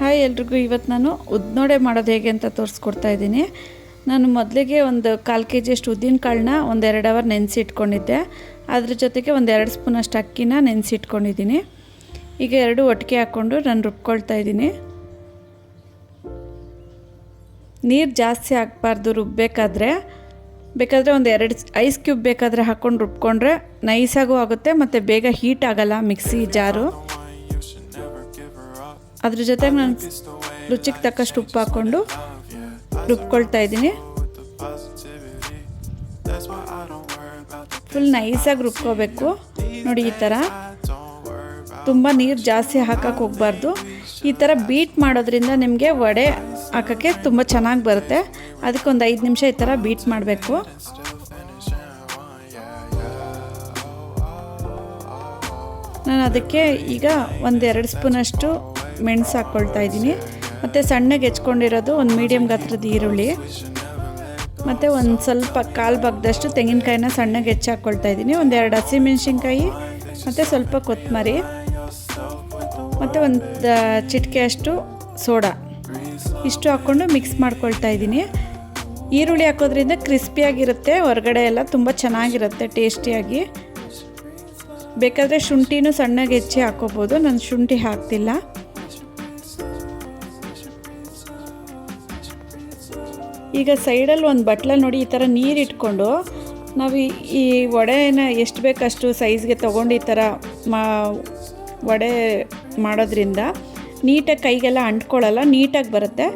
Hi ಎಲ್ರಿಗೂ, ಇವತ್ತು ನಾನು ಉದ್ನೋಡೆ ಮಾಡೋದು ಹೇಗೆ ಅಂತ ತೋರಿಸ್ಕೊಡ್ತಾ ಇದ್ದೀನಿ. ನಾನು ಮೊದಲಿಗೆ ಒಂದು 1/4 kg ಅಷ್ಟು ಉದ್ದಿನ ಕಾಳನ್ನ ಒಂದು 2 ಅವರ್ ನೆನೆಸಿ ಇಟ್ಕೊಂಡಿದ್ದೆ. ಅದ್ರ ಜೊತೆಗೆ ಒಂದು 2 ಸ್ಪೂನ್ ಅಷ್ಟು ಅಕ್ಕಿನ ನೆನೆಸಿ ಇಟ್ಕೊಂಡಿದ್ದೀನಿ. ಈಗ ಎರಡು ಒಟ್ಟಿಗೆ ಹಾಕ್ಕೊಂಡು ನಾನು ರುಬ್ಕೊಳ್ತಾ ಇದ್ದೀನಿ. ನೀರು ಜಾಸ್ತಿ ಹಾಕಬಾರ್ದು ರುಬ್ಬಬೇಕಾದ್ರೆ. ಬೇಕಾದರೆ ಒಂದು 2 ಐಸ್ ಕ್ಯೂಬ್ ಬೇಕಾದರೆ ಹಾಕ್ಕೊಂಡು ರುಬ್ಕೊಂಡ್ರೆ ನೈಸಾಗೂ ಆಗುತ್ತೆ ಮತ್ತು ಬೇಗ ಹೀಟ್ ಆಗೋಲ್ಲ ಮಿಕ್ಸಿ ಜಾರು. ಅದ್ರ ಜೊತೆಗೆ ನಾನು ರುಚಿಗೆ ತಕ್ಕಷ್ಟು ಉಪ್ಪು ಹಾಕ್ಕೊಂಡು ರುಬ್ಕೊಳ್ತಾ ಇದ್ದೀನಿ. ಫುಲ್ ನೈಸಾಗಿ ರುಬ್ಕೋಬೇಕು ನೋಡಿ. ಈ ಥರ ತುಂಬ ನೀರು ಜಾಸ್ತಿ ಹಾಕಕ್ಕೆ ಹೋಗಬಾರ್ದು. ಈ ಥರ ಬೀಟ್ ಮಾಡೋದ್ರಿಂದ ನಿಮಗೆ ವಡೆ ಹಾಕೋಕ್ಕೆ ತುಂಬ ಚೆನ್ನಾಗಿ ಬರುತ್ತೆ. ಅದಕ್ಕೊಂದು 5 ನಿಮಿಷ ಈ ಥರ ಬೀಟ್ ಮಾಡಬೇಕು. ನಾನು ಅದಕ್ಕೆ ಈಗ ಒಂದು 2 ಸ್ಪೂನಷ್ಟು ಮೆಣಸು ಹಾಕ್ಕೊಳ್ತಾ ಇದ್ದೀನಿ. ಮತ್ತು ಸಣ್ಣಗೆ ಹೆಚ್ಕೊಂಡಿರೋದು ಒಂದು ಮೀಡಿಯಮ್ ಗಾತ್ರದ ಈರುಳ್ಳಿ ಮತ್ತು ಒಂದು ಸ್ವಲ್ಪ 1/4 ಭಾಗದಷ್ಟು ತೆಂಗಿನಕಾಯಿನ ಸಣ್ಣಗೆ ಹೆಚ್ಚಿ ಹಾಕ್ಕೊಳ್ತಾ ಇದ್ದೀನಿ. ಒಂದು 2 ಹಸಿಮೆಣ್ಸಿನ್ಕಾಯಿ ಮತ್ತು ಸ್ವಲ್ಪ ಕೊತ್ತಂಬರಿ ಮತ್ತು ಒಂದು ಚಿಟಿಕೆಯಷ್ಟು ಸೋಡಾ ಇಷ್ಟು ಹಾಕ್ಕೊಂಡು ಮಿಕ್ಸ್ ಮಾಡ್ಕೊಳ್ತಾ ಇದ್ದೀನಿ. ಈರುಳ್ಳಿ ಹಾಕೋದ್ರಿಂದ ಕ್ರಿಸ್ಪಿಯಾಗಿರುತ್ತೆ, ಹೊರಗಡೆ ಎಲ್ಲ ತುಂಬ ಚೆನ್ನಾಗಿರುತ್ತೆ ಟೇಸ್ಟಿಯಾಗಿ. ಬೇಕಾದರೆ ಶುಂಠಿನೂ ಸಣ್ಣಗೆ ಹೆಚ್ಚಿ ಹಾಕ್ಕೋಬೋದು. ನಾನು ಶುಂಠಿ ಹಾಕ್ತಿಲ್ಲ. ಈಗ ಸೈಡಲ್ಲಿ ಒಂದು ಬಟ್ಲಲ್ಲಿ ನೋಡಿ ಈ ಥರ ನೀರು ಇಟ್ಕೊಂಡು ನಾವು ಈ ವಡೆನ ಎಷ್ಟು ಬೇಕಷ್ಟು ಸೈಜ್ಗೆ ತೊಗೊಂಡು ಈ ಥರ ವಡೆ ಮಾಡೋದ್ರಿಂದ ನೀಟಾಗಿ ಕೈಗೆಲ್ಲ ಅಂಟ್ಕೊಳ್ಳಲ್ಲ, ನೀಟಾಗಿ ಬರುತ್ತೆ.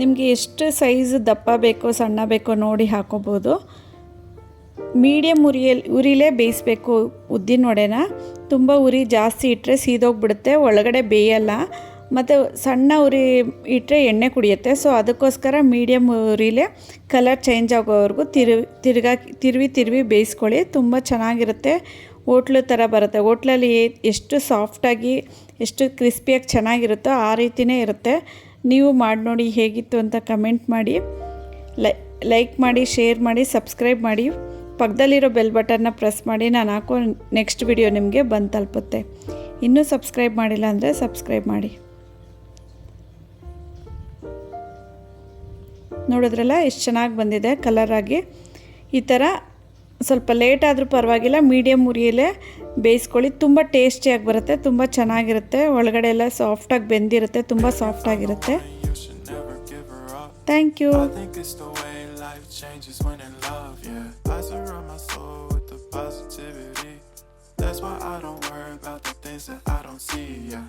ನಿಮಗೆ ಎಷ್ಟು ಸೈಜ್ ದಪ್ಪ ಬೇಕೋ ಸಣ್ಣ ಬೇಕೋ ನೋಡಿ ಹಾಕೋಬೋದು. ಮೀಡಿಯಮ್ ಉರಿಲೇ ಬೇಯಿಸಬೇಕು ಉದ್ದಿನ ವಡೆನ. ತುಂಬ ಉರಿ ಜಾಸ್ತಿ ಇಟ್ಟರೆ ಸೀದೋಗ್ಬಿಡುತ್ತೆ, ಒಳಗಡೆ ಬೇಯಲ್ಲ. ಮತ್ತು ಸಣ್ಣ ಉರಿ ಇಟ್ಟರೆ ಎಣ್ಣೆ ಕುಡಿಯುತ್ತೆ. ಸೊ ಅದಕ್ಕೋಸ್ಕರ ಮೀಡಿಯಮ್ ಉರಿಲೇ ಕಲರ್ ಚೇಂಜ್ ಆಗೋವರೆಗೂ ತಿರುವಿ ಬೇಯಿಸ್ಕೊಳ್ಳಿ. ತುಂಬ ಚೆನ್ನಾಗಿರುತ್ತೆ, ಹೋಟ್ಲು ಥರ ಬರುತ್ತೆ. ಹೋಟ್ಲಲ್ಲಿ ಎಷ್ಟು ಸಾಫ್ಟಾಗಿ ಎಷ್ಟು ಕ್ರಿಸ್ಪಿಯಾಗಿ ಚೆನ್ನಾಗಿರುತ್ತೋ ಆ ರೀತಿಯೇ ಇರುತ್ತೆ. ನೀವು ಮಾಡಿ ನೋಡಿ ಹೇಗಿತ್ತು ಅಂತ ಕಮೆಂಟ್ ಮಾಡಿ, ಲೈಕ್ ಮಾಡಿ, ಶೇರ್ ಮಾಡಿ, ಸಬ್ಸ್ಕ್ರೈಬ್ ಮಾಡಿ. ಪಕ್ಕದಲ್ಲಿರೋ ಬೆಲ್ ಬಟನ್ನ ಪ್ರೆಸ್ ಮಾಡಿ. ನಾನು ಹಾಕೋ ನೆಕ್ಸ್ಟ್ ವಿಡಿಯೋ ನಿಮಗೆ ಬಂದು ತಲುಪುತ್ತೆ. ಇನ್ನೂ ಸಬ್ಸ್ಕ್ರೈಬ್ ಮಾಡಿಲ್ಲ ಅಂದರೆ ಸಬ್ಸ್ಕ್ರೈಬ್ ಮಾಡಿ. ನೋಡಿದ್ರಲ್ಲ ಎಷ್ಟು ಚೆನ್ನಾಗಿ ಬಂದಿದೆ ಕಲರಾಗಿ. ಈ ಥರ ಸ್ವಲ್ಪ ಲೇಟ್ ಆದರೂ ಪರವಾಗಿಲ್ಲ, ಮೀಡಿಯಮ್ ಉರಿಯಲ್ಲೇ ಬೇಯಿಸ್ಕೊಳ್ಳಿ. ತುಂಬ ಟೇಸ್ಟಿಯಾಗಿ ಬರುತ್ತೆ, ತುಂಬ ಚೆನ್ನಾಗಿರುತ್ತೆ. ಒಳಗಡೆ ಎಲ್ಲ ಸಾಫ್ಟಾಗಿ ಬೆಂದಿರುತ್ತೆ, ತುಂಬ ಸಾಫ್ಟಾಗಿರುತ್ತೆ. Thank you. That's why I don't worry about the things that I don't see, yeah.